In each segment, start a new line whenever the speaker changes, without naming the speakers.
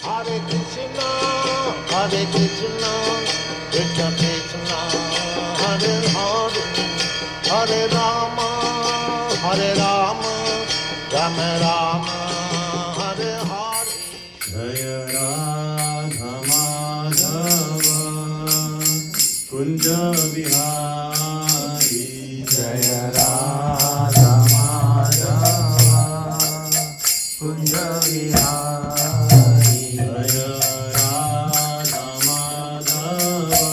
Hare Krishna, Krishna Krishna, Hare Hare, Hare Rama, Rama Rama, Hare Hare.
Jaya Radha Madhava Kunja Vihari, Jaya Radha Madhava Kunja Vihari, Jaya Radha Madhava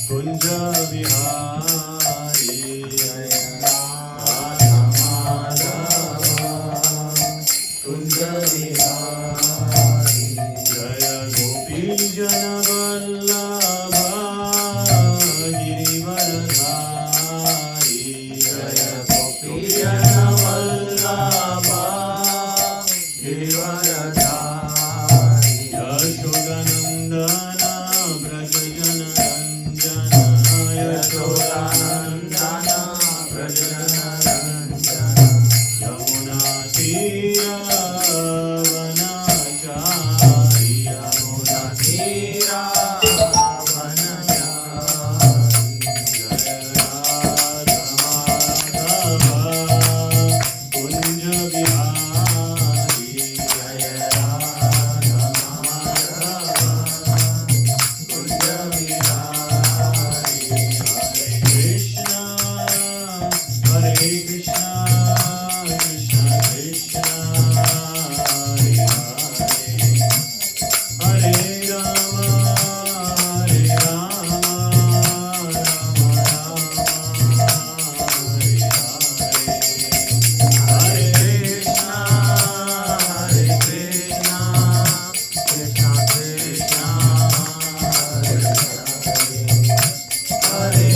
Kunja Vihari, Jaya Radha Madhava Kunja Vihari, Jaya Gopi Jana Vallabha Girivaradhari, Jaya Gopi Jana Vallabha Girivaradhari, Yashodanandana Braja Jana Ranjana, Yashodanandana Braja Jana Ranjana, Yamuna Tira Vanachari, Yamuna Tira Vanachari, Jaya Radha Madhava Kunja Vihari, Jaya Radha Madhava Kunja Vihari, Hare Krishna, Krishna Krishna, Hare Hare, Hare Rama, Hare Rama, Rama Rama, Hare Hare, Hare Krishna, Krishna Krishna, Hare Hare, Hare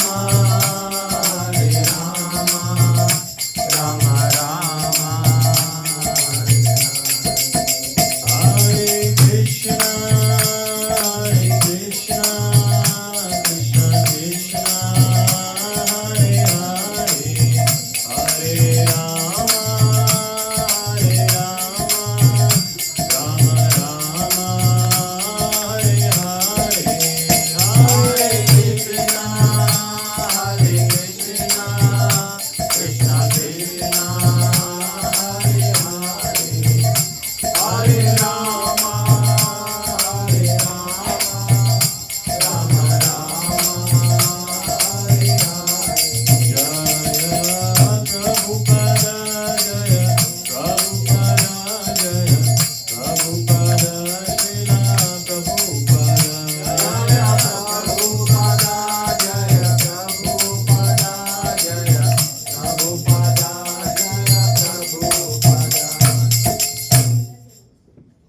Rama, Rama Rama, Hare Krishna, Krishna Krishna, Hare Hare, Hare Rama, Rama Rama, Hare Hare, Hare Krishna, Krishna Krishna, Hare Hare, Hare Rama, Rama Rama, Hare Hare, Jaya Prabhupada, Jaya Prabhupada, Jaya Prabhupada, Srila Prabhupada, Jaya Prabhupada, Jaya Prabhupada, Jaya Prabhupada, Jaya Prabhupada.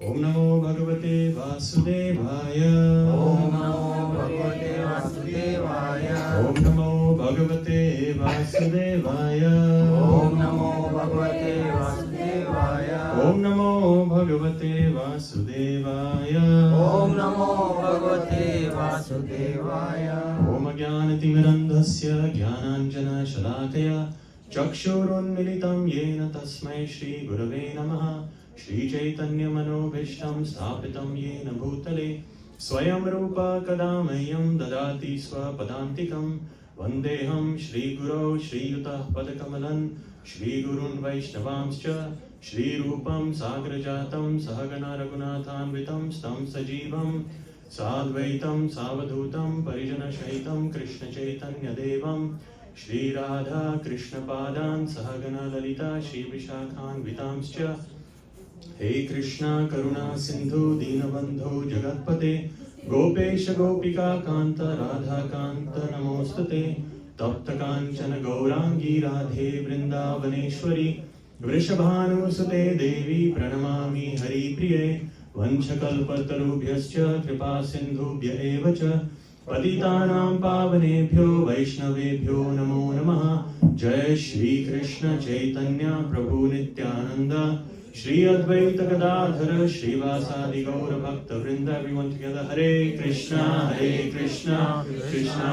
Om Namo Bhagavate Vasudevaya.
Om Namo Bhagavate Vasudevaya.
Om Namo Bhagavate Vasudevaya.
Om Namo Bhagavate Vasudevaya.
Om Namo Bhagavate Vasudevaya.
Om Namo Bhagavate Vasudevaya.
Om Jnanatimirandhasya Jnananjana Shalakaya Chakshurunmilitam Yena Tasmai Shri Gurave Namaha. Shri Chaitanya Manobhishtam Sthapitam Yena Bhutale Swayam Rupa Kadamahyam Dadati Swapadantikam Vandeham Shri Guru Shri Yutah Padakamalan Shri Gurun Vaishnavamscha Shri Rupam Sagrajatam Sahagana Raghunathanvitam Stam Sajivam Sadvaitam Savadhutam Parijana Shahitam Krishna Chaitanya Devam Shri Radha Krishna Padan Sahagana Lalita Shri Vishakhan Vitamscha Hey Krishna Karuna Sindhu Dinabandho Jagatpate Gopesha Gopika Kanta Radha Kanta Namostate Tapta Kanchana Gaurangi Radhe Vrindavaneshwari Vrishabhanusute Devi Pranamami Hari Priye Vanchakalpatarubhyascha Kripa Sindhubhya Evacha Patitanam Pavanebhyo Vaishnavebhyo Namo Namaha Jai Shri Krishna Chaitanya Prabhu Nityananda Shri Advaita Gadadhara Srivasadi Gaura Bhakta Vrinda. Everyone together. Hare Krishna, Krishna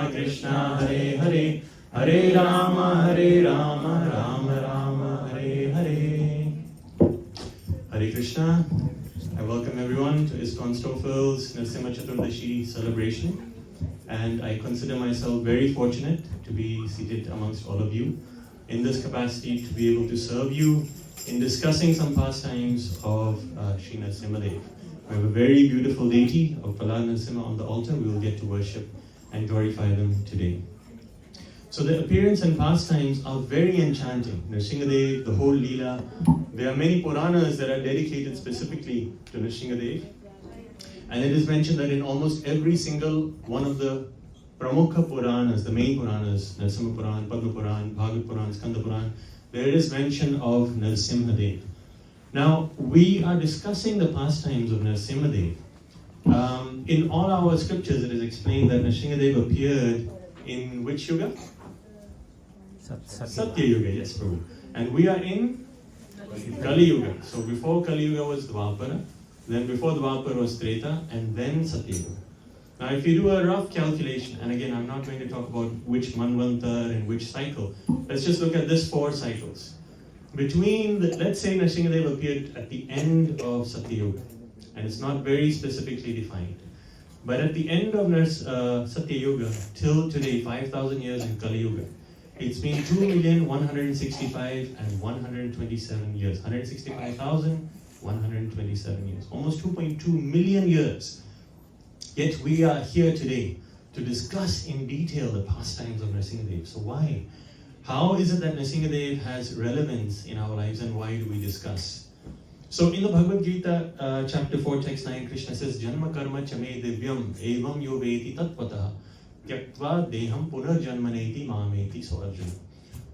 Krishna, Hare Hare, Hare Rama, Rama Rama, Hare Hare. Hare Krishna. I welcome everyone to ISKCON STOUFFVILLE's Narasimha Chaturdasi celebration, and I consider myself very fortunate to be seated amongst all of you in this capacity to be able to serve you in discussing some pastimes of Sri Narasimha Dev. We have a very beautiful deity of Vallabha Narasimha on the altar. We will get to worship and glorify them today. So the appearance and pastimes are very enchanting. Narasimha Dev, the whole Leela. There are many Puranas that are dedicated specifically to Narasimha Dev. And it is mentioned that in almost every single one of the Pramukha Puranas, the main Puranas, Narasimha Puran, Padma Puran, Bhagavad Puran, Skanda Puran, there is mention of Narasimha Dev. Now, we are discussing the pastimes of Narasimha Dev. In all our scriptures, it is explained that Narasimha Dev appeared in which yuga? Satya Yuga, yes, Prabhu. And we are in Kali Yuga. So before Kali Yuga was Dvapara, then before Dvapara was Treta, and then Satya Yuga. Now if you do a rough calculation, and again I'm not going to talk about which Manvantar and which cycle, let's just look at this 4 cycles. Between, let's say Narasimha Dev appeared at the end of Satya Yuga, and it's not very specifically defined. But at the end of Satya Yuga, till today, 5,000 years in Kali Yuga, it's been 2,165,127 years. 165,127 years. Almost 2.2 million years. Yet we are here today to discuss in detail the pastimes of Narasimha Dev. So why? How is it that Narasimha Dev has relevance in our lives, and why do we discuss? So in the Bhagavad Gita, chapter 4, text 9, Krishna says, Janma karma chame divyam evam yo veti tatvatah tyaktva deham punarjanmaneti mameti. So Arjuna,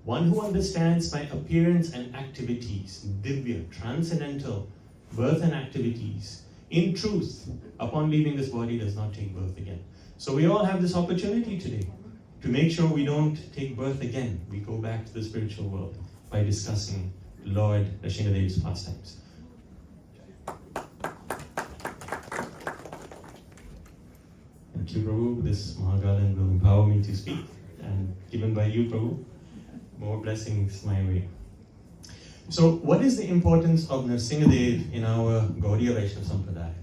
one who understands my appearance and activities, divya, transcendental birth and activities, in truth, upon leaving this body does not take birth again. So we all have this opportunity today to make sure we don't take birth again. We go back to the spiritual world by discussing Lord Narasimha Dev's pastimes. Thank you, Prabhu. This Mahagalan will empower me to speak, and given by you, Prabhu, more blessings my way. So, what is the importance of Narasimha Dev in our Gaudiya Vaishnava Sampradaya?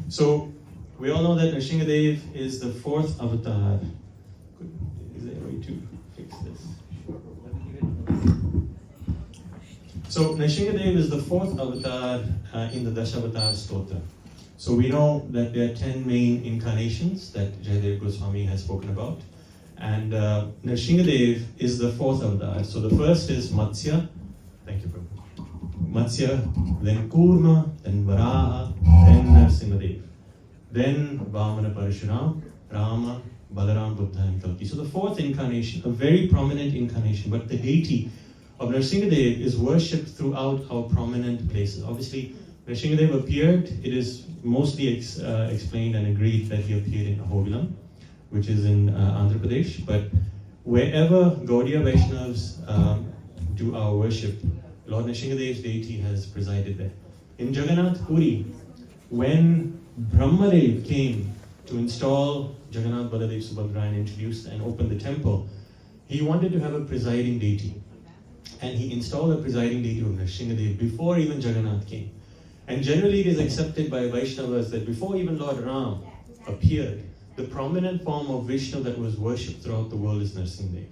So, we all know that Narasimha Dev is the 4th avatar. Is there a way to fix this? So, Narasimha Dev is the 4th avatar in the Dashavatar Stotra. So we know that there are 10 main incarnations that Jayadev Goswami has spoken about. And Narasimha Dev is the 4th avatar. So the first is Matsya. Thank you, Prabhu. Matsya, then Kurma, then Varaha, then Narasimha Dev. Then Vamana Parshuram, Rama, Balaram, Buddha, and Kalki. So the 4th incarnation, a very prominent incarnation, but the deity of Narasimha Dev is worshipped throughout our prominent places. Obviously, Narasimha Dev appeared, it is mostly explained and agreed that he appeared in Ahobilam, which is in Andhra Pradesh, but wherever Gaudiya Vaishnavas do our worship, Lord Narasimha Dev's deity has presided there. In Jagannath Puri, when Brahmadev came to install Jagannath Baladev Subhadra and introduce and open the temple, he wanted to have a presiding deity. And he installed a presiding deity of Narasimha Dev before even Jagannath came. And generally it is accepted by Vaishnavas that before even Lord Ram appeared, the prominent form of Vishnu that was worshipped throughout the world is Narasimha Dev.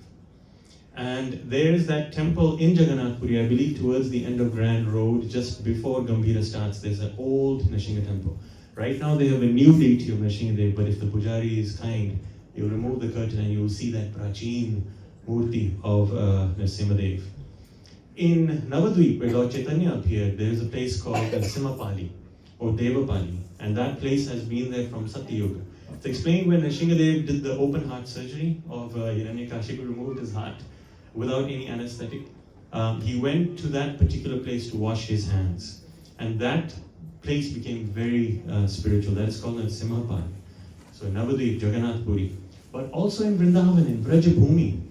And there is that temple in Jagannath Puri, I believe towards the end of Grand Road, just before Gambhira starts, there's an old Narasimha temple. Right now they have a new deity of Narasimha Dev, but if the pujari is kind, you'll remove the curtain and you'll see that Prachin Murti of Narasimha Dev. In Navadvip, where Lord Chaitanya appeared, there is a place called Simapali or Devapali, and that place has been there from Satya Yuga. It's explained when Narasimha Dev did the open heart surgery of Hiranyakashipu, removed his heart without any anesthetic. He went to that particular place to wash his hands, and that place became very spiritual. That is called Simapali. So Navadvip, Jagannath Puri, but also in Vrindavan, in Brajabhumi,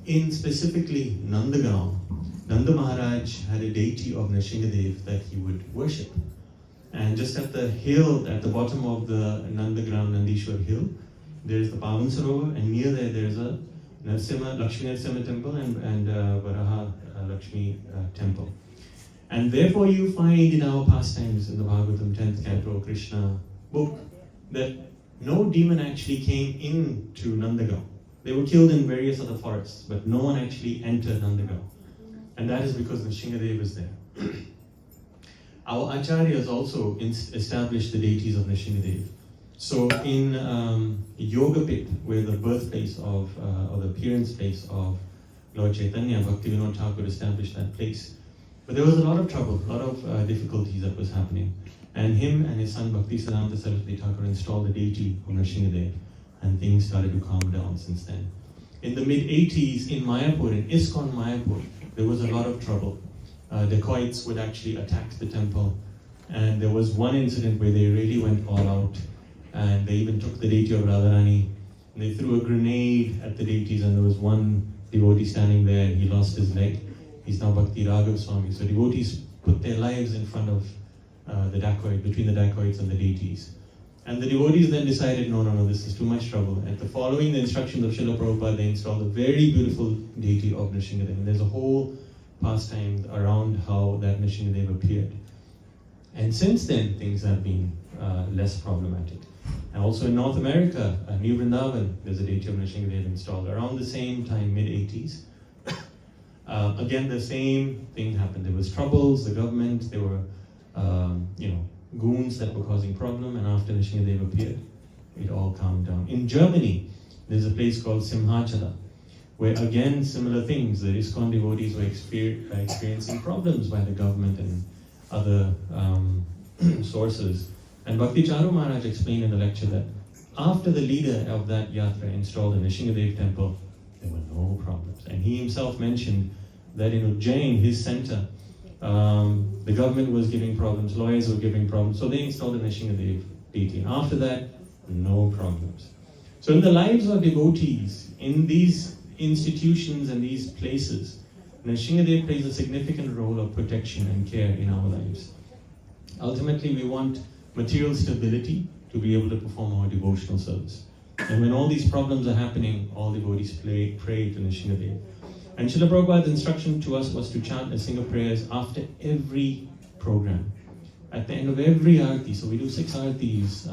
in specifically Nandagaon, Nanda Maharaj had a deity of Narasimha Dev that he would worship. And just at the hill, at the bottom of the Nandagram Nandishwar hill, there is the Pavan Sarovar, and near there is a Lakshmi Narasimha temple and Varaha Lakshmi temple. And therefore you find in our pastimes in the Bhagavatam 10th canto, Krishna book, that no demon actually came into Nandagaon. They were killed in various other forests, but no one actually entered Nandagaon. And that is because Nrsimhadev is there. Our acharyas also established the deities of Nrsimhadev. So in Yogapit, where the birthplace of, or the appearance place of Lord Chaitanya, Bhaktivinoda Thakur established that place. But there was a lot of trouble, a lot of difficulties that was happening. And him and his son Bhaktisiddhanta Saraswati Thakur installed the deity of Nrsimhadev, and things started to calm down since then. In the mid-80s in Mayapur, in ISKCON Mayapur, there was a lot of trouble. Dacoits would actually attack the temple, and there was one incident where they really went all out, and they even took the deity of Radharani, and they threw a grenade at the deities, and there was one devotee standing there, he lost his leg. He's now Bhakti Raghav Swami. So devotees put their lives in front of the dacoit, between the dacoits and the deities. And the devotees then decided, no, this is too much trouble. And following the instructions of Srila Prabhupada, they installed a very beautiful deity of Nrsimhadev. And there's a whole pastime around how that Nrsimhadev appeared. And since then, things have been less problematic. And also in North America, New Vrindavan, there's a deity of Nrsimhadev installed around the same time, mid-80s. Again, the same thing happened. There was troubles, the government, there were, goons that were causing problem, and after Nrsimhadev appeared, it all calmed down. In Germany, there's a place called Simhachala, where again, similar things, the ISKCON devotees were experiencing problems by the government and other sources. And Bhakti Charu Maharaj explained in the lecture that after the leader of that yatra installed a Nrsimhadev temple, there were no problems. And he himself mentioned that in Ujjain, his center, the government was giving problems, lawyers were giving problems, so they installed a Nrsimhadev deity. And after that, no problems. So in the lives of devotees, in these institutions and these places, Nrsimhadev plays a significant role of protection and care in our lives. Ultimately, we want material stability to be able to perform our devotional service. And when all these problems are happening, all devotees pray to Nrsimhadev. And Srila Prabhupada's instruction to us was to chant and sing prayers after every program. At the end of every arati, so we do 6 aratis,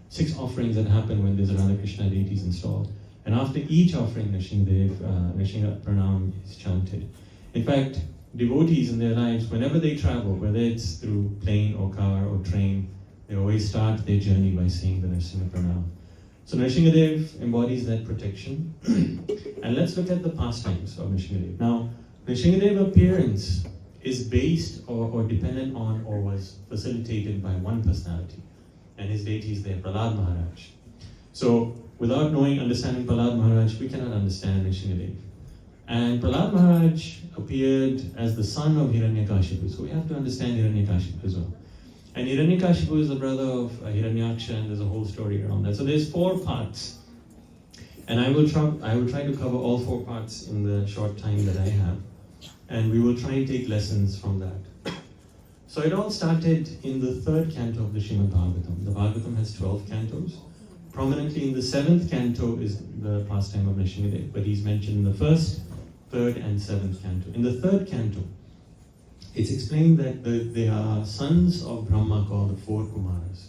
6 offerings that happen when there's a Radha Krishna deities installed. And after each offering, Nrsimha Pranam is chanted. In fact, devotees in their lives, whenever they travel, whether it's through plane or car or train, they always start their journey by saying the Nrsimha Pranam. So Nrsimhadev embodies that protection. And let's look at the pastimes of Nrsimhadev. Now, Nrsimhadev appearance is based or dependent on or was facilitated by one personality. And his deity is there, Prahlad Maharaj. So, without understanding Prahlad Maharaj, we cannot understand Nrsimhadev. And Prahlad Maharaj appeared as the son of Hiranyakashipu. So we have to understand Hiranyakashipu as well. And Hiranyakashipu is the brother of Hiranyaksha, and there's a whole story around that. So there's 4 parts. And I will try to cover all 4 parts in the short time that I have. And we will try and take lessons from that. So it all started in the 3rd canto of the Srimad Bhagavatam. The Bhagavatam has 12 cantos. Prominently in the 7th canto is the pastime of Nrsimhadev, but he's mentioned in the 1st, 3rd and 7th canto. In the 3rd canto, it's explained that they are sons of Brahma called the 4 Kumaras.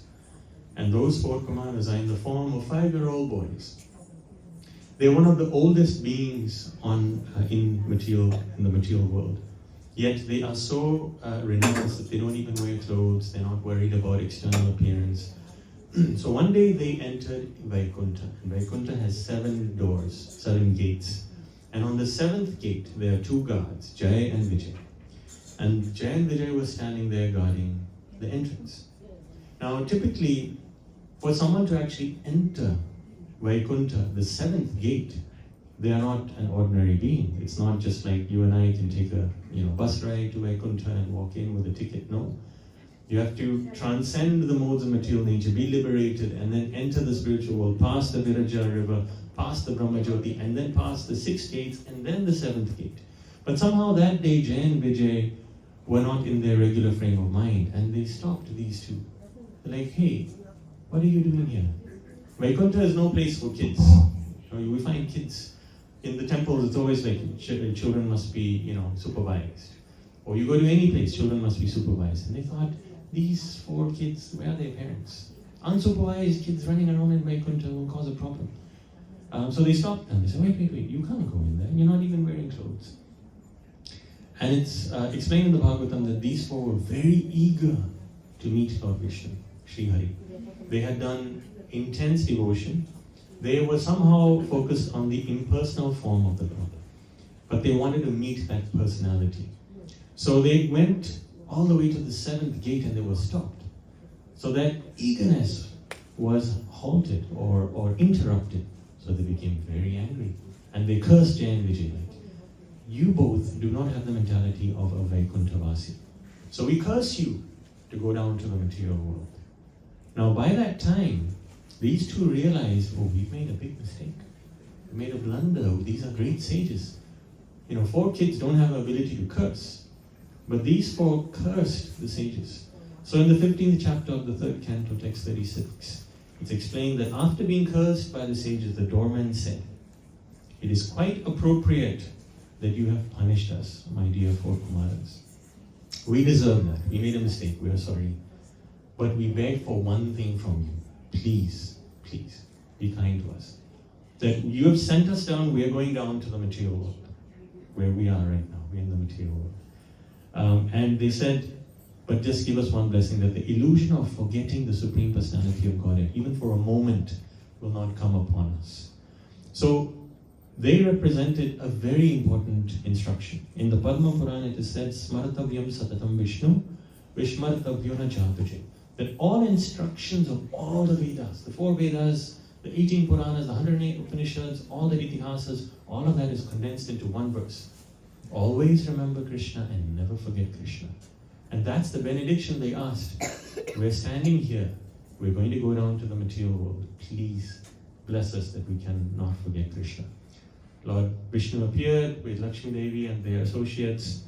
And those 4 Kumaras are in the form of 5-year-old boys. They're one of the oldest beings in the material world. Yet they are so renounced that they don't even wear clothes, they're not worried about external appearance. So one day they entered Vaikuntha. And Vaikuntha has 7 doors, 7 gates. And on the 7th gate, there are 2 guards, Jaya and Vijay. And Jaya and Vijay were standing there guarding the entrance. Now, typically, for someone to actually enter Vaikuntha, the 7th gate, they are not an ordinary being. It's not just like you and I can take a bus ride to Vaikuntha and walk in with a ticket. No. You have to transcend the modes of material nature, be liberated, and then enter the spiritual world, pass the Viraja river, pass the Brahmajyoti, and then pass the 6 gates, and then the 7th gate. But somehow that day, Jay and Vijay were not in their regular frame of mind, and they stopped these 2. They're like, hey, what are you doing here? Vaikuntha is no place for kids. We find kids in the temples, it's always like children must be, supervised. Or you go to any place, children must be supervised. And they thought, these 4 kids, where are their parents? Unsupervised kids running around in Vaikuntha will cause a problem. So they stopped them. They said, wait, you can't go in there. You're not even wearing clothes. And it's explained in the Bhagavatam that these 4 were very eager to meet Lord Vishnu, Sri Hari. They had done intense devotion. They were somehow focused on the impersonal form of the Lord. But they wanted to meet that personality. So they went all the way to the 7th gate and they were stopped. So that eagerness was halted or interrupted. So they became very angry. And they cursed Jay and Vijay. You both do not have the mentality of a Vaikunthavasi. So we curse you to go down to the material world. Now by that time, these 2 realized, oh, we've made a big mistake. We made a blunder. These are great sages. 4 kids don't have the ability to curse. But these 4 cursed the sages. So in the 15th chapter of the 3rd canto, text 36, it's explained that after being cursed by the sages, the doorman said, it is quite appropriate that you have punished us, my dear 4 Kumaras. We deserve that. We made a mistake. We are sorry. But we beg for one thing from you. Please, be kind to us. That you have sent us down, we are going down to the material world, where we are right now. We're in the material world. And they said, but just give us one blessing, that the illusion of forgetting the Supreme Personality of Godhead, even for a moment, will not come upon us. So they represented a very important instruction. In the Padma Purana it is said, Smartavyam Satatam Vishnu, Vishmartavyona Jatuje. That all instructions of all the Vedas, the 4 Vedas, the 18 Puranas, the 108 Upanishads, all the Itihasas, all of that is condensed into one verse. Always remember Krishna and never forget Krishna. And that's the benediction they asked. We're standing here. We're going to go down to the material world. Please bless us that we can not forget Krishna. Lord Vishnu appeared with Lakshmi Devi and their associates,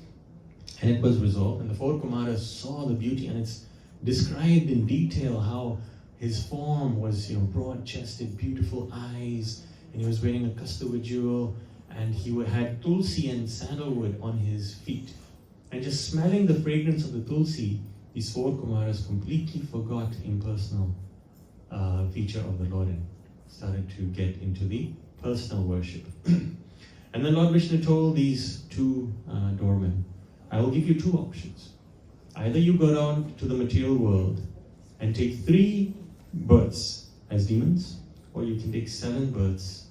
and it was resolved. And the 4 Kumaras saw the beauty, and it's described in detail how his form was, broad-chested, beautiful eyes, and he was wearing a Kasturi jewel, and he had tulsi and sandalwood on his feet. And just smelling the fragrance of the tulsi, these 4 Kumaras completely forgot impersonal feature of the Lord and started to get into the personal worship. And then Lord Vishnu told these 2 doormen, I will give you 2 options. Either you go down to the material world and take 3 births as demons, or you can take 7 births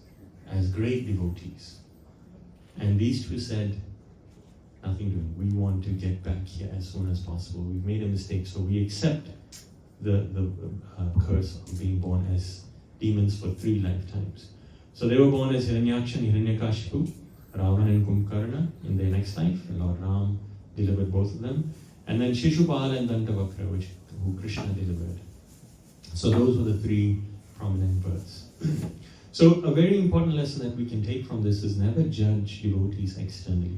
as great devotees. And these 2 said, nothing doing. We want to get back here as soon as possible. We've made a mistake, so we accept the curse of being born as demons for 3 lifetimes. So they were born as Hiranyaksha and Hiranyakashipu, Ravan and Kumbhakarna in their next life, and Lord Ram delivered both of them. And then Shishupala and Dantavakra, who Krishna delivered. So those were the 3 prominent births. So a very important lesson that we can take from this is never judge devotees externally.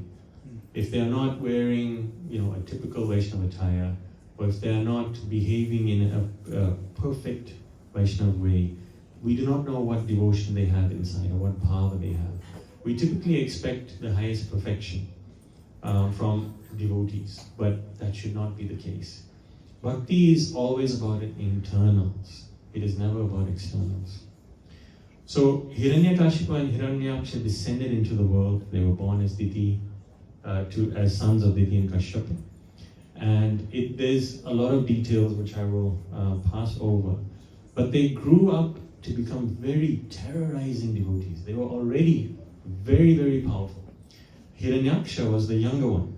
If they are not wearing, a typical Vaishnava attire, or if they are not behaving in a perfect Vaishnava way, we do not know what devotion they have inside or what power they have. We typically expect the highest perfection from devotees, but that should not be the case. Bhakti is always about internals. It is never about externals. So Hiranyakashipu and Hiranyaksha descended into the world. They were born as Diti, as sons of Diti and Kashyapa. And there's a lot of details which I will pass over. But they grew up to become very terrorizing devotees. They were already very, very powerful. Hiranyaksha was the younger one.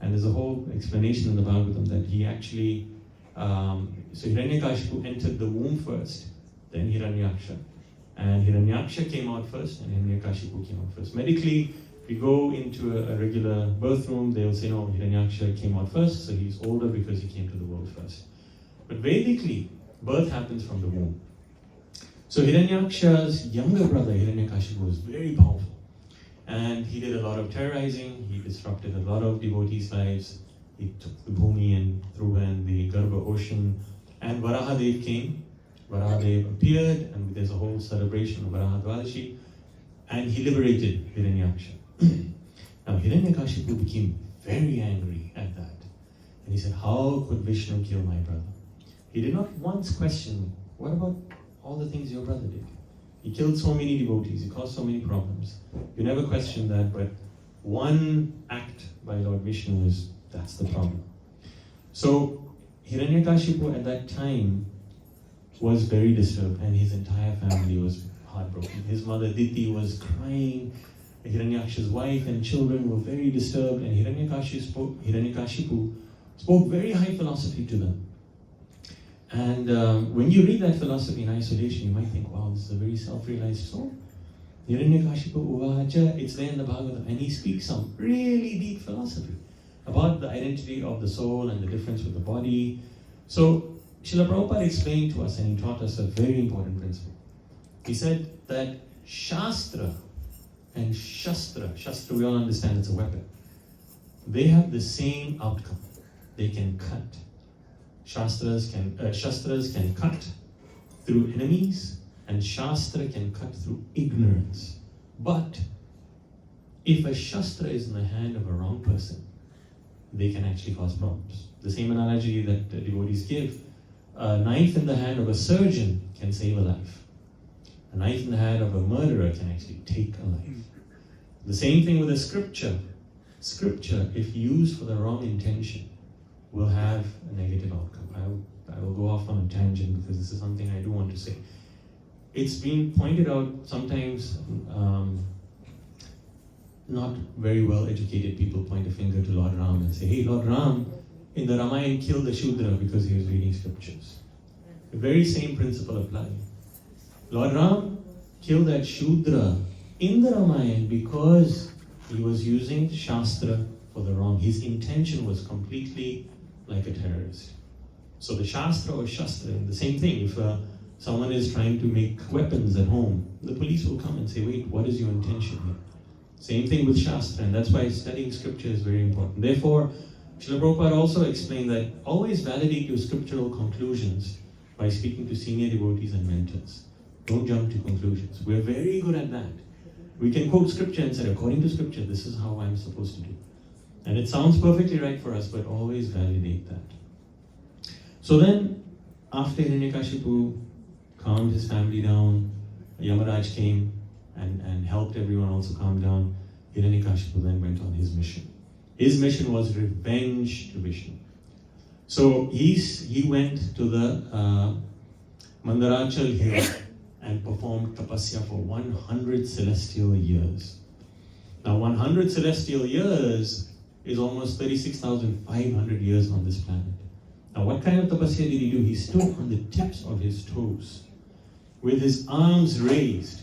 And there's a whole explanation in the Bhagavatam that he actually, so Hiranyakashipu entered the womb first, then Hiranyaksha. And Hiranyaksha came out first, and Hiranyakashipu came out first. Medically, if you go into a regular birth room, they'll say, no, Hiranyaksha came out first, so he's older because he came to the world first. But Vedically, birth happens from the womb. So Hiranyaksha's younger brother, Hiranyakashipu, was very powerful. And he did a lot of terrorizing, he disrupted a lot of devotees' lives. He took the Bhumi and threw her in the Garbha ocean. And Varahadev came. Varahadev appeared, and there's a whole celebration of Varahadvadashi. And he liberated Hiranyaksha. Now Hiranyakashipu became very angry at that. And he said, how could Vishnu kill my brother? He did not once question, what about all the things your brother did? He killed so many devotees, he caused so many problems. You never questioned that, but one act by Lord Vishnu that's the problem. So Hiranyakashipu at that time was very disturbed, and his entire family was heartbroken. His mother Diti was crying. Hiranyaksha's wife and children were very disturbed, and Hiranyakashipu spoke very high philosophy to them. And when you read that philosophy in isolation, you might think, wow, this is a very self-realized soul. Hiranyakashipu Uvacha, it's there in the Bhagavatam, and he speaks some really deep philosophy about the identity of the soul and the difference with the body. So Srila Prabhupada explained to us, and he taught us a very important principle. He said that Shastra and Shastra we all understand it's a weapon, they have the same outcome. They can cut. Shastras can cut through enemies, and Shastra can cut through ignorance. But if a Shastra is in the hand of a wrong person, they can actually cause problems. The same analogy that devotees give, a knife in the hand of a surgeon can save a life. A knife in the hand of a murderer can actually take a life. The same thing with a scripture. Scripture, if used for the wrong intention, will have a negative outcome. I will go off on a tangent because this is something I do want to say. It's been pointed out sometimes, not very well educated people point a finger to Lord Ram and say, hey, Lord Ram in the Ramayana killed the Shudra because he was reading scriptures. The very same principle applies. Lord Ram killed that Shudra in the Ramayana because he was using Shastra for the wrong. His intention was completely like a terrorist. So the Shastra or Shastra, the same thing. If someone is trying to make weapons at home, the police will come and say, wait, what is your intention here? Same thing with Shastra, and that's why studying scripture is very important. Therefore, Srila Prabhupada also explained that always validate your scriptural conclusions by speaking to senior devotees and mentors. Don't jump to conclusions. We're very good at that. We can quote scripture and say, according to scripture, this is how I'm supposed to do. And it sounds perfectly right for us, but always validate that. So then, after Hiranyakashipu calmed his family down, Yamaraj came and helped everyone also calm down. Hiranyakashipu then went on his mission. His mission was revenge to Vishnu. So he went to the Mandarachal hill and performed tapasya for 100 celestial years. Now 100 celestial years is almost 36,500 years on this planet. Now what kind of tapasya did he do? He stood on the tips of his toes with his arms raised.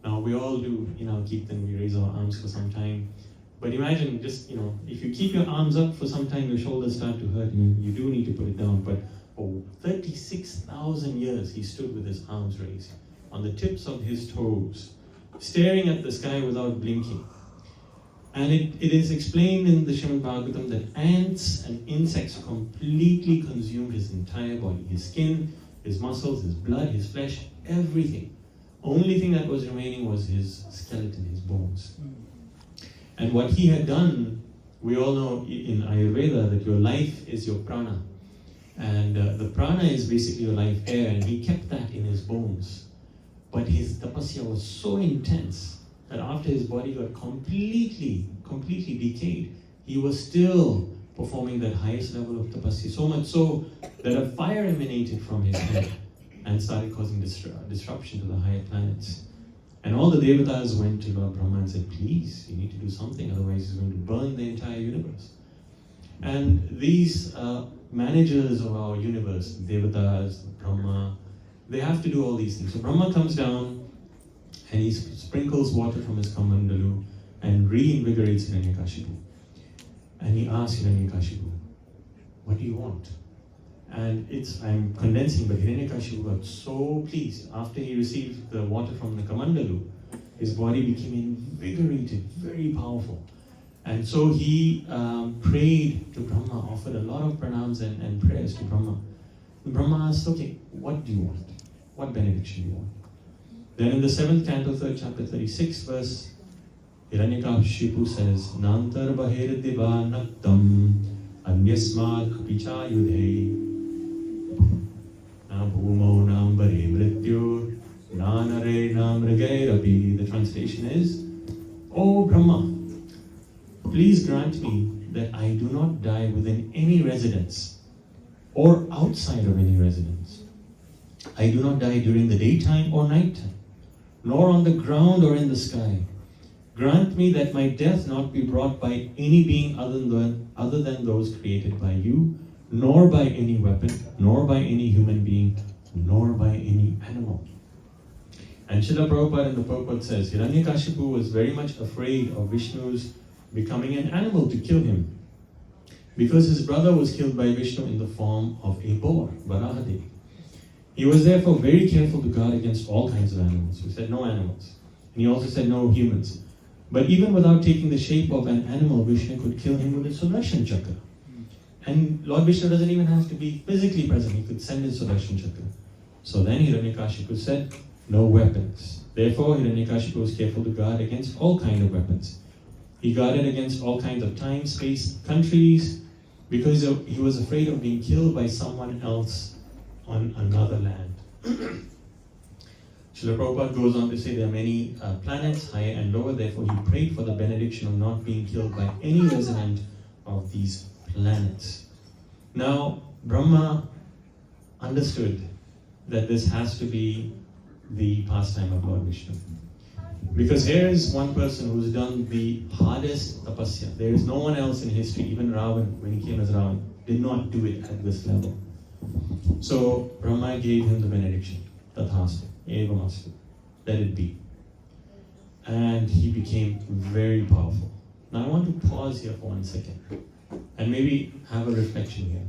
Now we all do, Kirtan, we raise our arms for some time. But imagine just, if you keep your arms up for some time, your shoulders start to hurt and you do need to put it down. But for 36,000 years, he stood with his arms raised on the tips of his toes, staring at the sky without blinking. And it is explained in the Srimad Bhagavatam that ants and insects completely consumed his entire body. His skin, his muscles, his blood, his flesh, everything. Only thing that was remaining was his skeleton, his bones. And what he had done, we all know in Ayurveda that your life is your prana. And the prana is basically your life air, and he kept that in his bones. But his tapasya was so intense that after his body got completely decayed, he was still performing that highest level of tapasya. So much so that a fire emanated from his head and started causing disruption to the higher planets. And all the devatas went to Lord Brahma and said, please, you need to do something, otherwise he's going to burn the entire universe. And these managers of our universe, devatas, Brahma, they have to do all these things. So Brahma comes down and he sprinkles water from his kamandalu and reinvigorates Hiranyakashipu. And he asks Hiranyakashipu, what do you want? And I'm condensing, but Hiranyakashipu got so pleased. After he received the water from the kamandalu, his body became invigorated, very powerful. And so he prayed to Brahma, offered a lot of pranams and prayers to Brahma. And Brahma asked, okay, what do you want? What benediction do you want? Then in the 7th canto, 3rd chapter, 36th verse, Hiranyakashipu says, Nantar bahir diva naktam anyasmad apicha yudhe na bhumo nam bare mrityu nanare nam mrigairapi. The translation is, O Brahma, please grant me that I do not die within any residence or outside of any residence. I do not die during the daytime or nighttime, nor on the ground or in the sky. Grant me that my death not be brought by any being other than those created by you, nor by any weapon, nor by any human being, nor by any animal. And Srila Prabhupada in the purport says, Hiranyakashipu was very much afraid of Vishnu's becoming an animal to kill him, because his brother was killed by Vishnu in the form of a boar, Varahadevi. He was therefore very careful to guard against all kinds of animals. He said no animals. And he also said no humans. But even without taking the shape of an animal, Vishnu could kill him with a Sudarshan Chakra. And Lord Vishnu doesn't even have to be physically present. He could send his Sudarshan Chakra. So then Hiranyakashipu said, no weapons. Therefore, Hiranyakashipu was careful to guard against all kinds of weapons. He guarded against all kinds of time, space, countries, because he was afraid of being killed by someone else on another land. Srila Prabhupada goes on to say there are many planets, higher and lower, therefore he prayed for the benediction of not being killed by any resident of these planets. Now, Brahma understood that this has to be the pastime of Lord Vishnu. Because here is one person who's done the hardest tapasya. There is no one else in history, even Ravan, when he came as Ravan, did not do it at this level. So Brahma gave him the benediction, Tathastu, Evamastu, let it be. And he became very powerful. Now I want to pause here for 1 second and maybe have a reflection here.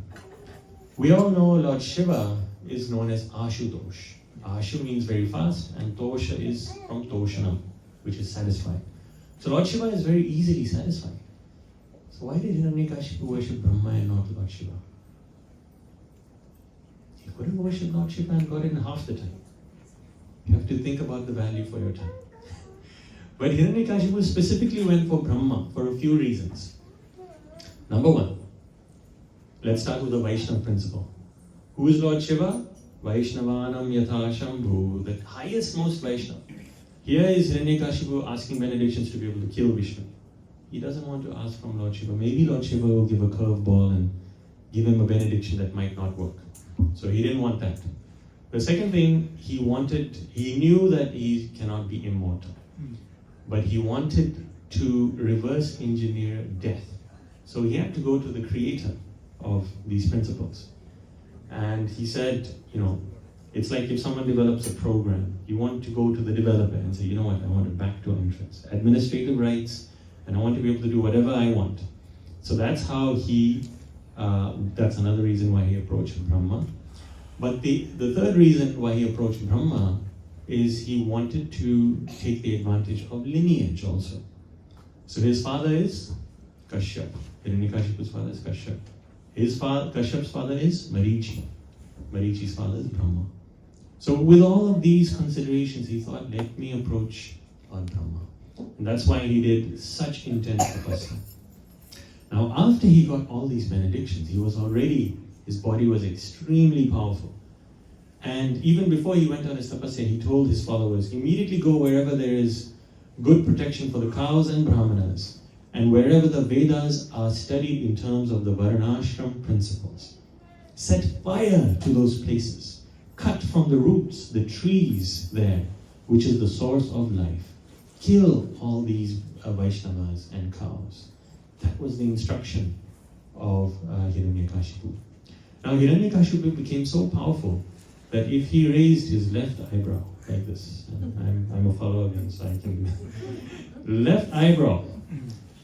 We all know Lord Shiva is known as Ashutosh. Ashu means very fast, and Tosha is from Toshanam, which is satisfied. So Lord Shiva is very easily satisfied. So why did Hiranyakashipu worship Brahma and not Lord Shiva? He could have worshipped Lord Shiva and got it in half the time. You have to think about the value for your time. But Hiranyakashipu specifically went for Brahma for a few reasons. Number one, let's start with the Vaishnava principle. Who is Lord Shiva? Vaishnavanam yatha shambhu, the highest most Vaishnava. Here is Hiranyakashipu asking benedictions to be able to kill Vishnu. He doesn't want to ask from Lord Shiva. Maybe Lord Shiva will give a curveball and give him a benediction that might not work. So he didn't want that. The second thing, he knew that he cannot be immortal. But he wanted to reverse engineer death. So he had to go to the creator of these principles. And he said, it's like if someone develops a program, you want to go to the developer and say, you know what, I want a backdoor entrance, administrative rights, and I want to be able to do whatever I want. So that's how that's another reason why he approached Brahma. But the third reason why he approached Brahma is he wanted to take the advantage of lineage also. So his father is Kashyap. Hiranyakashipu's father is Kashyap. Kashyap's father is Marichi. Marichi's father is Brahma. So with all of these considerations, he thought, let me approach Lord Brahma. And that's why he did such intense tapasya. Now after he got all these benedictions, his body was extremely powerful. And even before he went on his tapasya, he told his followers, immediately go wherever there is good protection for the cows and brahmanas, and wherever the Vedas are studied in terms of the Varnashram principles. Set fire to those places. Cut from the roots the trees there, which is the source of life. Kill all these Vaishnavas and cows. That was the instruction of Hiranyakashipu. Now Hiranyakashipu became so powerful that if he raised his left eyebrow like this, I'm a follower of him, so I can do that. Left eyebrow,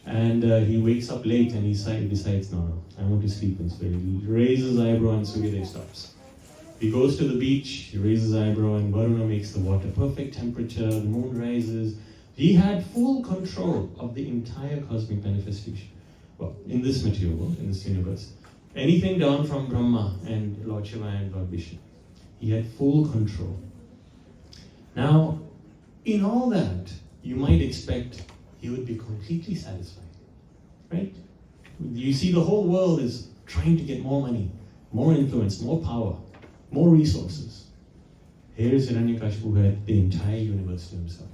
and he wakes up late and he decides, no, I want to sleep. And so he raises his eyebrow and Suryadev stops. He goes to the beach, he raises his eyebrow, and Varuna makes the water perfect temperature, the moon rises. He had full control of the entire cosmic manifestation. Well, in this material world, in this universe. Anything down from Brahma and Lord Shiva and Lord Vishnu. He had full control. Now, in all that, you might expect he would be completely satisfied. Right? You see, the whole world is trying to get more money, more influence, more power, more resources. Here is Hiranyakashipu who had the entire universe to himself.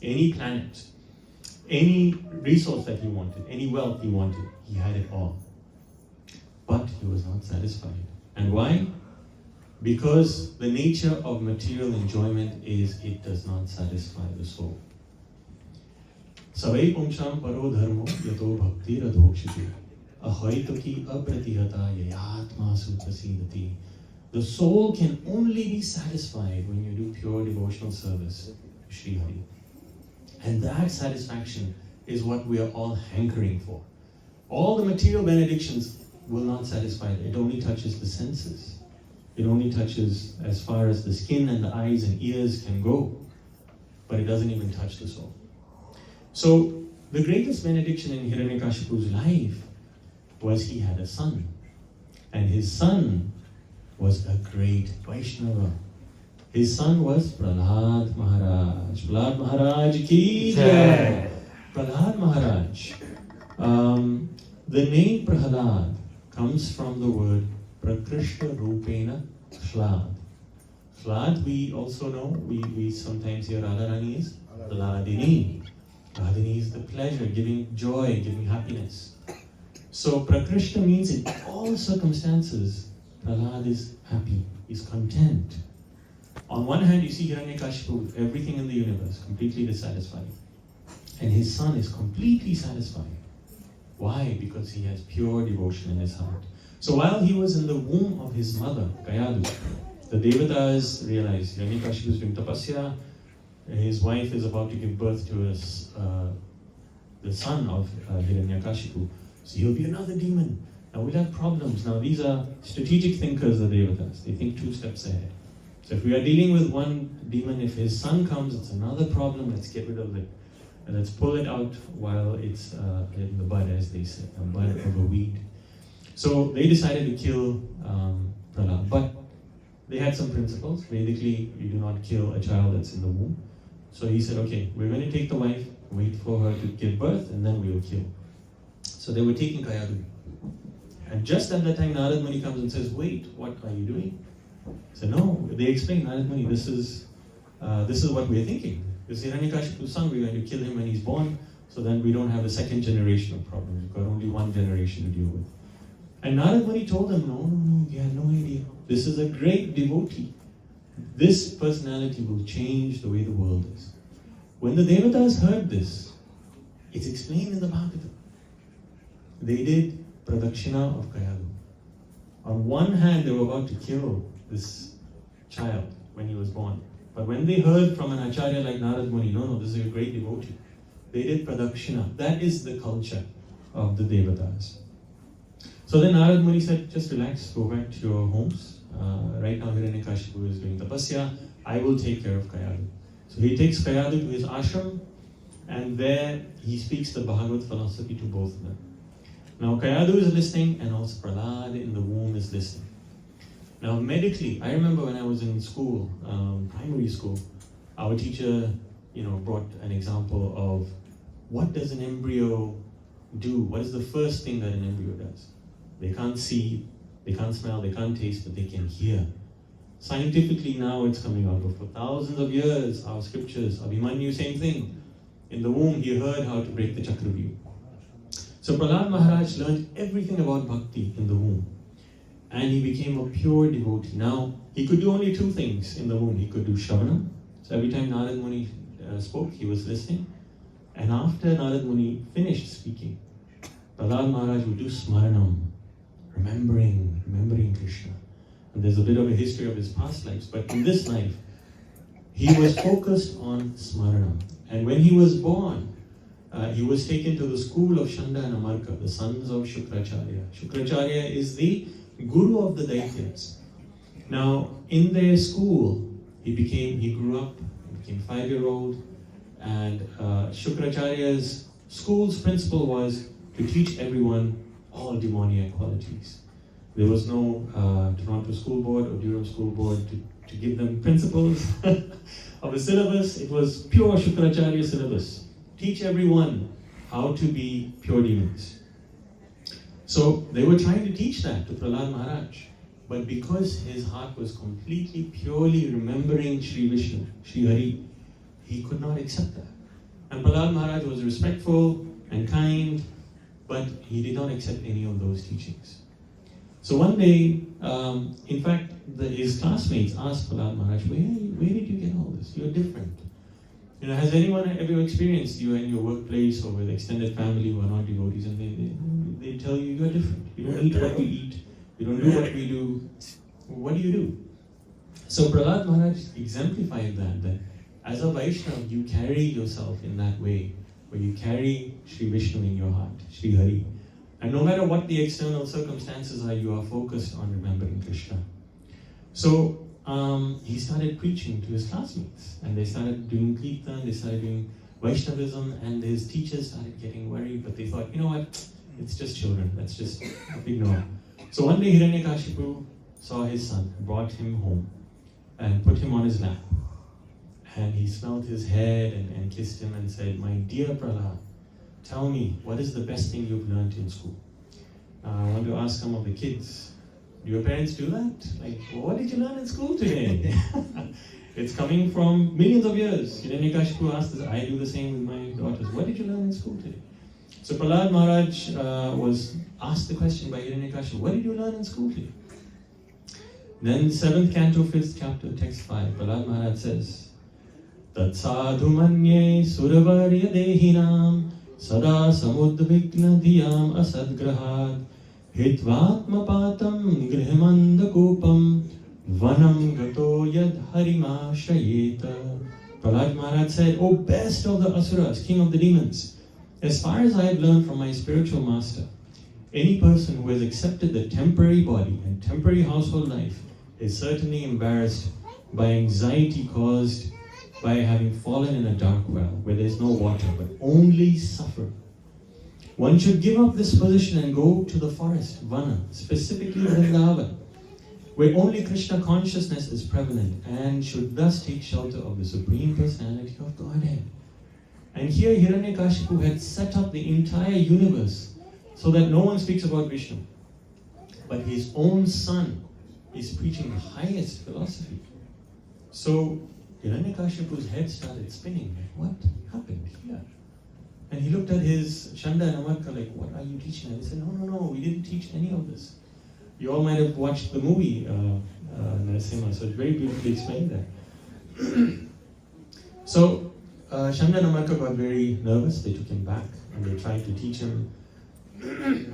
Any planet, any resource that he wanted, any wealth he wanted, he had it all. But he was not satisfied. And why? Because the nature of material enjoyment is it does not satisfy the soul. Savai pumsham paro dharmo yato bhakti radhokshiti ahoitaki apratihata yayatma suprasidati. The soul can only be satisfied when you do pure devotional service to Sri Hari. And that satisfaction is what we are all hankering for. All the material benedictions will not satisfy it. It only touches the senses. It only touches as far as the skin and the eyes and ears can go. But it doesn't even touch the soul. So, the greatest benediction in Hiranyakashipu's life was he had a son. And his son was a great Vaishnava. His son was Prahlad Maharaj. Prahlad Maharaj ki jai. Prahlad Maharaj. The name Prahlad comes from the word Prakrishta Rupena Hlad. Hlad, we also know, we sometimes hear Radharani is Hladini. Hladini is the pleasure, giving joy, giving happiness. So Prakrishta means in all circumstances, Prahlad is happy, is content. On one hand, you see Hiranyakashipu with everything in the universe, completely dissatisfied. And his son is completely satisfied. Why? Because he has pure devotion in his heart. So while he was in the womb of his mother, Kayadu, the Devatas realized Hiranyakashipu is doing tapasya, his wife is about to give birth to the son of Hiranyakashipu. So he'll be another demon. Now we'll have problems. Now these are strategic thinkers, the Devatas. They think 2 steps ahead. So if we are dealing with one demon, if his son comes, it's another problem. Let's get rid of it. And let's pull it out while it's in the bud, as they say, a bud of a weed. So they decided to kill Prahlad. But they had some principles. Vedically, you do not kill a child that's in the womb. So he said, okay, we're going to take the wife, wait for her to give birth, and then we will kill. So they were taking Kayadu. And just at that time, Narad Muni comes and says, wait, what are you doing? He said, no. They explain, Narad Muni, this is what we're thinking. Because Hiranyakashipu's son, we're going to kill him when he's born, so then we don't have a second generation of problems. We've got only one generation to deal with. And Narad Muni told them, no, we had no idea. This is a great devotee. This personality will change the way the world is. When the Devatas heard this, it's explained in the Bhagavatam. They did Pradakshina of Kayadu. On one hand, they were about to kill this child when he was born. But when they heard from an Acharya like Narad Muni, no, this is a great devotee, they did Pradakshina. That is the culture of the Devatas. So then Narad Muni said, just relax, go back to your homes. Right now Hiranyakashipu is doing tapasya. I will take care of Kayadu. So he takes Kayadu to his ashram, and there he speaks the Bhagavad philosophy to both of them. Now Kayadu is listening, and also Prahlad in the womb is listening. Now medically, I remember when I was in school, primary school, our teacher, brought an example of what does an embryo do? What is the first thing that an embryo does? They can't see, they can't smell, they can't taste, but they can hear. Scientifically now it's coming out, but for thousands of years, our scriptures, Abhimanyu, same thing. In the womb, he heard how to break the Chakravyuh. So Prahlad Maharaj learned everything about bhakti in the womb. And he became a pure devotee. Now, he could do only 2 things in the womb. He could do Shravana. So every time Narad Muni spoke, he was listening. And after Narad Muni finished speaking, Prahlad Maharaj would do Smaranam, remembering Krishna. And there's a bit of a history of his past lives. But in this life, he was focused on Smaranam. And when he was born, he was taken to the school of Shanda and Amarka, the sons of Shukracharya. Shukracharya is the Guru of the Daityas. Now, in their school, he grew up, became 5-year-old, and Shukracharya's school's principle was to teach everyone all demoniac qualities. There was no Toronto School Board or Durham School Board to give them principles of a syllabus. It was pure Shukracharya syllabus. teach everyone how to be pure demons. So they were trying to teach that to Prahlad Maharaj. But because his heart was completely, purely remembering Sri Vishnu, Sri Hari, he could not accept that. And Prahlad Maharaj was respectful and kind, but he did not accept any of those teachings. So one day, in fact, his classmates asked Prahlad Maharaj, where did you get all this? You're different. Has anyone ever experienced you in your workplace or with extended family who are not devotees, and they tell you you're different. You don't eat what we eat. You don't do what we do. What do you do? So Prahlad Maharaj exemplified that as a Vaishnava, you carry yourself in that way, where you carry Sri Vishnu in your heart, Sri Hari. And no matter what the external circumstances are, you are focused on remembering Krishna. So he started preaching to his classmates, and they started doing Kirtan, they started doing Vaishnavism, and his teachers started getting worried, but they thought, you know what, it's just children, let's just ignore. So one day Hiranyakashipu saw his son, brought him home, and put him on his lap. And he smelled his head and kissed him and said, my dear Prahlad, tell me, what is the best thing you've learned in school? I want to ask some of the kids, do your parents do that? Like, what did you learn in school today? It's coming from millions of years. Hiranyakashipu asked this, I do the same with my daughters. What did you learn in school today? So Prahlad Maharaj was asked the question by Hiranyakashipu, what did you learn in school today? Then 7th canto, 5th chapter, text 5, Prahlad Maharaj says, Tat sadhu manye suravarya dehinam sada samudvigna dhyam asadgrahad hitvatma patam grihmanda kopam vanam gato yad harima shrayeta. Prahlad Maharaj said, O best of the asuras, king of the demons, as far as I have learned from my spiritual master, any person who has accepted the temporary body and temporary household life is certainly embarrassed by anxiety caused by having fallen in a dark well where there is no water but only suffer. One should give up this position and go to the forest, Vana, specifically Vrindavan, where only Krishna consciousness is prevalent, and should thus take shelter of the Supreme Personality of Godhead. And here Hiranyakashipu had set up the entire universe so that no one speaks about Vishnu. But his own son is preaching the highest philosophy. So Hiranyakashipu's head started spinning. What happened here? And he looked at his Chanda and Amarka like, what are you teaching? And they said, no, we didn't teach any of this. You all might have watched the movie Narasimha, so it's very beautifully explained there. So Chanda and Amarka got very nervous. They took him back and they tried to teach him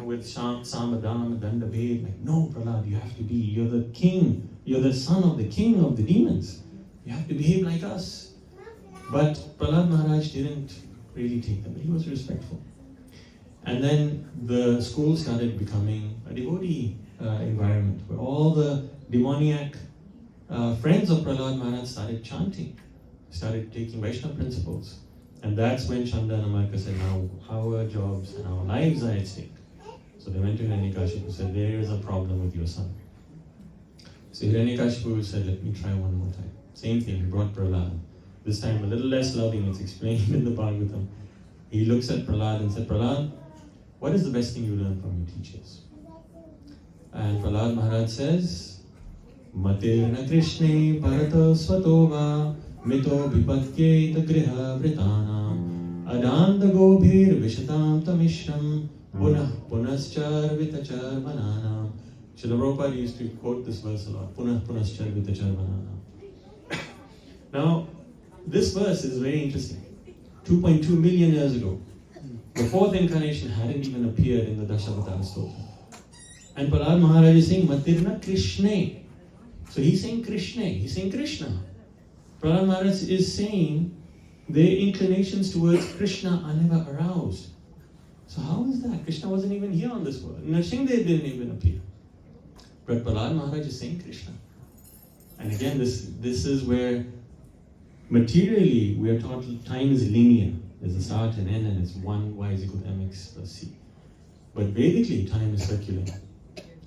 with Samadam, Dandabhed, like, no, Prahlad, you have to be, you're the king, you're the son of the king of the demons. You have to behave like us. But Prahlad Maharaj didn't really take them, he was respectful. And then the school started becoming a devotee environment where all the demoniac friends of Prahlad Maharaj started chanting, started taking Vaishnava principles. And that's when Chanda and Amarka said, now our jobs and our lives are at stake. So they went to Hiranyakashipu and said, there is a problem with your son. So Hiranyakashipu said, let me try one more time. Same thing, he brought Prahlad. This time a little less loving, it's explained in the Bhagavatam. He looks at Prahlad and said, Prahlad, what is the best thing you learned from your teachers? And Prahlad Maharaj says, Matirna Krishne Parata Svatova Mito Vipatyeta Griha Vritanam Adanda Gobhir Vishatam Tamishram Punah Punaschar Vitachar Vananam. Srila Prabhupada used to quote this verse a lot. Punah Punaschar Vitachar Vananam. Now, this verse is very interesting. 2.2 million years ago, the fourth incarnation hadn't even appeared in the Dashavatara Stotra. And Prahlad Maharaj is saying, Matirna Krishne. So he's saying Krishna, he's saying Krishna. Prahlad Maharaj is saying their inclinations towards Krishna are never aroused. So how is that? Krishna wasn't even here on this world. Narasimha didn't even appear. But Prahlad Maharaj is saying Krishna. And again, this is where materially we are taught time is linear. There's a start and end, and it's 1 y is equal to mx plus c. But Vedically, time is circular.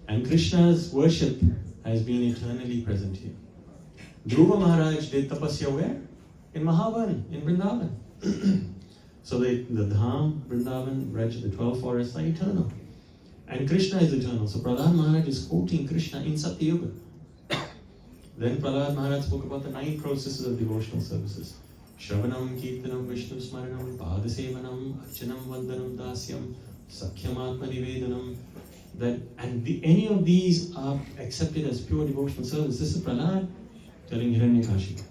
And Krishna's worship has been eternally present here. Dhruva Maharaj did tapasya where? In Mahavan, in Vrindavan. So the Dham, Vrindavan, Braj, the 12 forests are eternal. And Krishna is eternal. So Prahlad Maharaj is quoting Krishna in Satya Yuga. Then Prahlad Maharaj spoke about the 9 processes of devotional services. Shravanam, Kirtanam, Vishnu Smaranam, Padasevanam, Archanam, Vandanam, Dasyam, Sakhyam Atma Nivedanam. Any of these are accepted as pure devotional service. This is Prahlad telling Hiranyakashipu.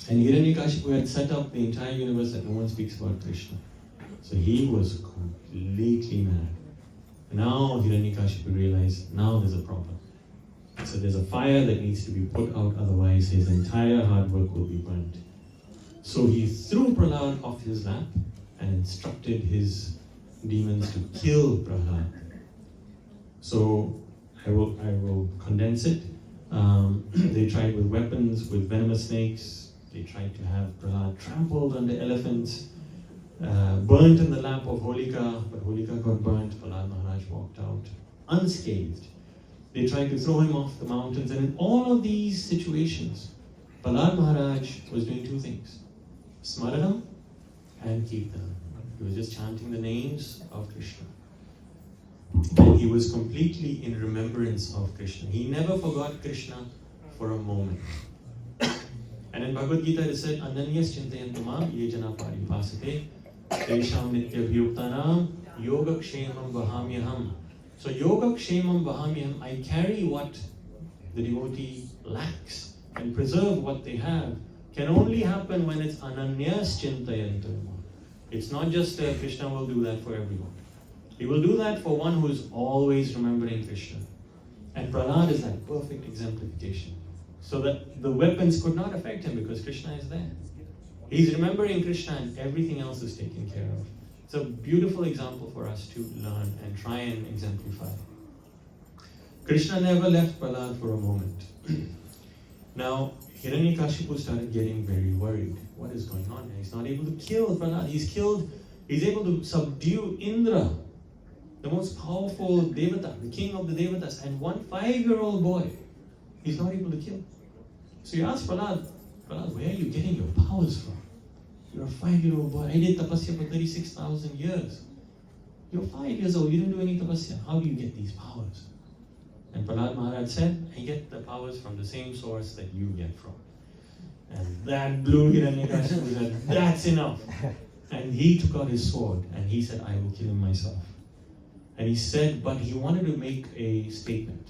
And Hiranyakashipu had set up the entire universe that no one speaks about Krishna. So he was completely mad. Now Hiranyakashipu realized, now there's a problem. So there's a fire that needs to be put out, otherwise his entire hard work will be burnt. So he threw Prahlad off his lap and instructed his demons to kill Prahlad. So I will condense it. They tried with weapons, with venomous snakes. They tried to have Prahlad trampled under elephants, burnt in the lap of Holika, but Holika got burnt. Prahlad Maharaj walked out unscathed. They tried to throw him off the mountains, and in all of these situations, Prahlad Maharaj was doing 2 things: Smaranam and Kirtanam. He was just chanting the names of Krishna. And he was completely in remembrance of Krishna. He never forgot Krishna for a moment. And in Bhagavad Gita it said, Ananyas chintayantamam ye jana paripasate tesham nityabhyuktanam yogakshemam vahamyaham. So yogakshemam vahamyaham, I carry what the devotee lacks and preserve what they have, can only happen when it's ananyas chintayantamam. It's not just Krishna will do that for everyone. He will do that for one who is always remembering Krishna. And Prahlad is that perfect exemplification. So that the weapons could not affect him because Krishna is there. He's remembering Krishna and everything else is taken care of. It's a beautiful example for us to learn and try and exemplify. Krishna never left Prahlad for a moment. Now, Hiranyakashipu started getting very worried. What is going on? He's not able to kill Prahlad. He's able to subdue Indra, the most powerful Devata, the king of the Devatas, and one 5-year-old boy, he's not able to kill. So he asked Prahlad, where are you getting your powers from? You're a 5-year-old boy. I did tapasya for 36,000 years. You're 5 years old, you didn't do any tapasya. How do you get these powers? And Prahlad Maharaj said, I get the powers from the same source that you get from. And that blew Hiranyakashipu. He said, that's enough. And he took out his sword and he said, I will kill him myself. And he said, but he wanted to make a statement.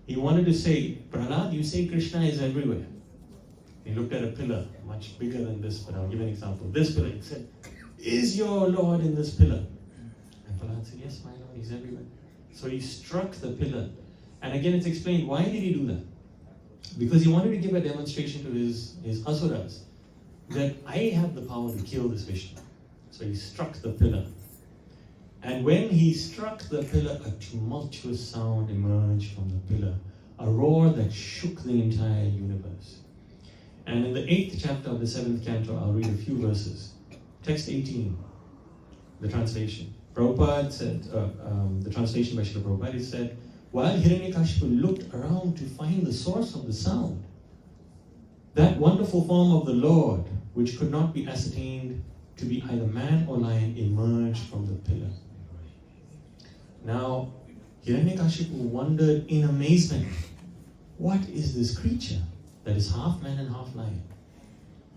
He wanted to say, Prahlad, you say Krishna is everywhere. He looked at a pillar, much bigger than this, but I'll give an example. This pillar, he said, is your Lord in this pillar? And Prahlad said, yes, my Lord, he's everywhere. So he struck the pillar. And again, it's explained, why did he do that? Because he wanted to give a demonstration to his asuras that I have the power to kill this Vishnu. So he struck the pillar. And when he struck the pillar, a tumultuous sound emerged from the pillar, a roar that shook the entire universe. And in the 8th chapter of the 7th canto, I'll read a few verses. Text 18, the translation. Prabhupada said, the translation by Srila Prabhupada, he said, while Hiranyakashipu looked around to find the source of the sound, that wonderful form of the Lord, which could not be ascertained to be either man or lion, emerged from the pillar. Now, Hiranyakashipu wondered in amazement, what is this creature that is half man and half lion?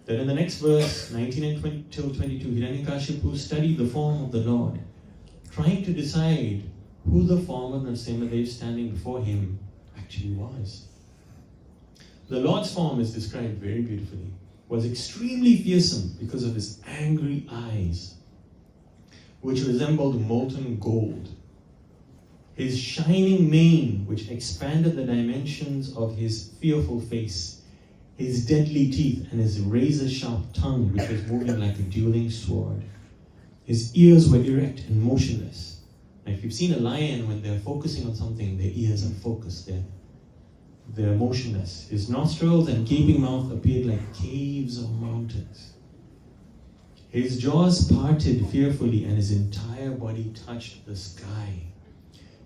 Then in the next verse, 19 and 20 till 22, Hiranyakashipu studied the form of the Lord, trying to decide who the form of Narasimha standing before him actually was. The Lord's form is described very beautifully, was extremely fearsome because of his angry eyes, which resembled molten gold. His shining mane, which expanded the dimensions of his fearful face, his deadly teeth, and his razor-sharp tongue, which was moving like a dueling sword. His ears were erect and motionless. Now, if you've seen a lion, when they're focusing on something, their ears are focused there. They're motionless. His nostrils and gaping mouth appeared like caves or mountains. His jaws parted fearfully, and his entire body touched the sky.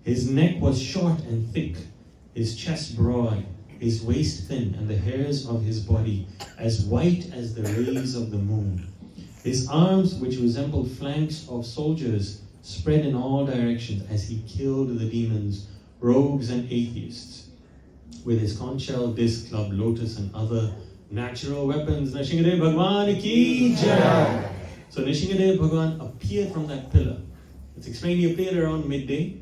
His neck was short and thick, his chest broad, his waist thin, and the hairs of his body as white as the rays of the moon. His arms, which resembled flanks of soldiers, spread in all directions as he killed the demons, rogues and atheists, with his conch shell, disc, club, lotus and other natural weapons. Nrsimhadev Bhagwan ki jai! So Nrsimhadev Bhagwan appeared from that pillar. It's explained he appeared around midday,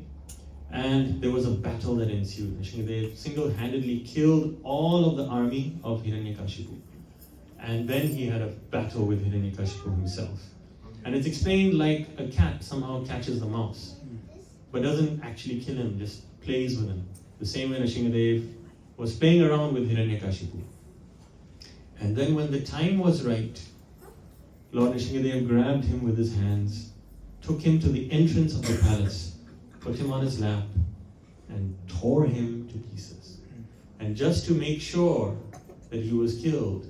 and there was a battle that ensued. Nrsimhadev single-handedly killed all of the army of Hiranyakashipu. And then he had a battle with Hiranyakashipu himself. And it's explained like a cat somehow catches the mouse, but doesn't actually kill him, just plays with him. The same way Nrsimhadev was playing around with Hiranyakashipu. And then when the time was right, Lord Nrsimhadev grabbed him with his hands, took him to the entrance of the palace, put him on his lap, and tore him to pieces. And just to make sure that he was killed,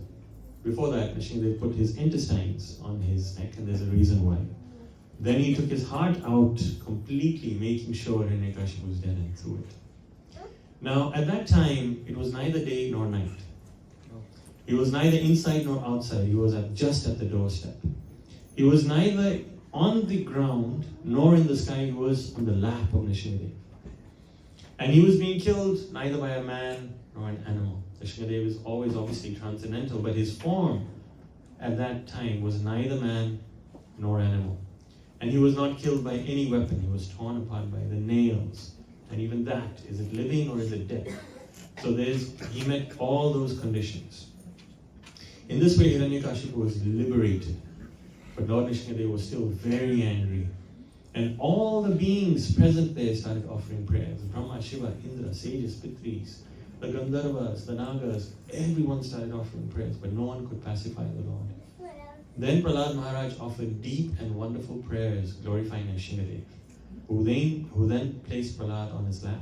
before that, Nrsimhadev put his intestines on his neck, and there's a reason why. Then he took his heart out completely, making sure Hiranyakashipu was dead, and threw it. Now, at that time, it was neither day nor night. He was neither inside nor outside. He was just at the doorstep. He was neither on the ground nor in the sky. He was on the lap of Nrsimhadev. And he was being killed neither by a man nor an animal. Nrsimhadev is always obviously transcendental, but his form at that time was neither man nor animal. And he was not killed by any weapon. He was torn apart by the nails. And even that, is it living or is it dead? So he met all those conditions. In this way, Hiranyakashipu was liberated. But Lord Nrsimhadev was still very angry. And all the beings present there started offering prayers. Brahma, Shiva, Indra, sages, Pitris, the Gandharvas, the Nagas, everyone started offering prayers, but no one could pacify the Lord. Then Prahlad Maharaj offered deep and wonderful prayers glorifying Nrsimhadev, who then placed Prahlad on his lap.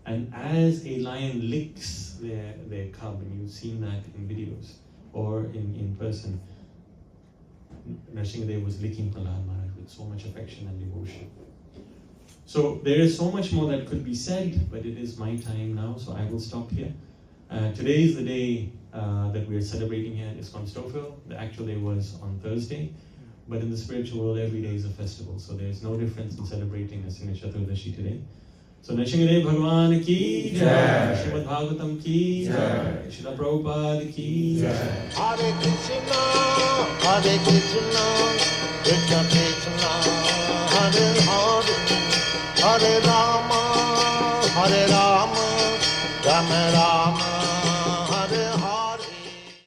And as a lion licks their cub, and you've seen that in videos or in person, Nrsimhadev was licking Prahlad Maharaj with so much affection and devotion. So there is so much more that could be said, but it is my time now, so I will stop here. Today is the day that we are celebrating here at ISKCON STOUFFVILLE. The actual day was on Thursday, but in the spiritual world, every day is a festival, so there is no difference in celebrating Narasimha Chaturdasi today. So Nrsimhadev Bhagwan ki jai, Srimad Bhagavatam ki jai, Srila Prabhupada ki jai.
Hare Krishna, Krishna Krishna, Hare Hare, Hare Rama, Hare Rama.